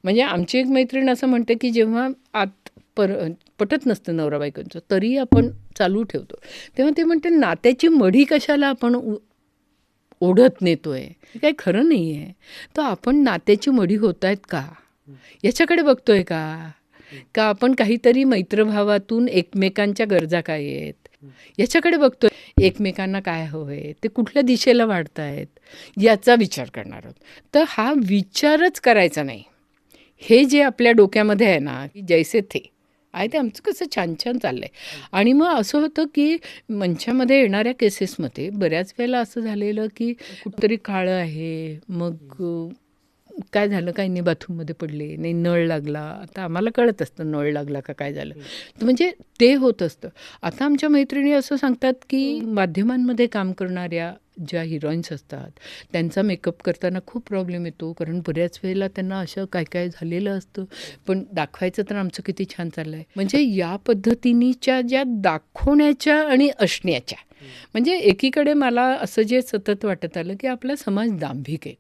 म्हणजे आमची एक मैत्रीण असं म्हणते, की जेव्हा आत पटत नसतं नवरा बायकोंचं, तरी आपण चालू ठेवतो. तेव्हा ते म्हणते, नात्याची मढी कशाला आपण ओढत नेतोय? हे काही खरं नाही आहे. तर आपण नात्याची मढी होत आहेत का? याच्याकडे बघतोय का? का आपण काहीतरी मैत्रभावातून एकमेकांच्या गरजा काय आहेत? याच्याकडे बघतोय. एकमेकांना काय हवंय? ते कुठल्या दिशेला वाढतायत? याचा विचार करणार आहोत. तर हा विचारच करायचा नाही. हे जे आपल्या डोक्यामध्ये आहे ना, की जैसे थे आहे ते आमचं कसं छान छान चाललंय. आणि मग असं होतं की मंचामध्ये येणाऱ्या केसेसमध्ये बऱ्याच वेळेला असं झालेलं की कुठतरी काळं आहे, मग काय झालं, काही नाही, बाथरूममध्ये पडले, नाही नळ लागला. आता आम्हाला कळत असतं नळ लागला का काय झालं. तर म्हणजे ते होत असतं. आता आमच्या मैत्रिणी असं सांगतात की माध्यमांमध्ये काम करणाऱ्या ज्या हिरोईन्स असतात, त्यांचा मेकअप करताना खूप प्रॉब्लेम येतो. कारण बऱ्याच वेळेला त्यांना असं काय काय झालेलं असतं, पण दाखवायचं तर आमचं किती छान चाललं आहे. म्हणजे या पद्धतीनीच्या ज्या दाखवण्याच्या आणि असण्याच्या, म्हणजे एकीकडे मला असं जे सतत वाटत आलं की आपला समाज दांभिक आहे.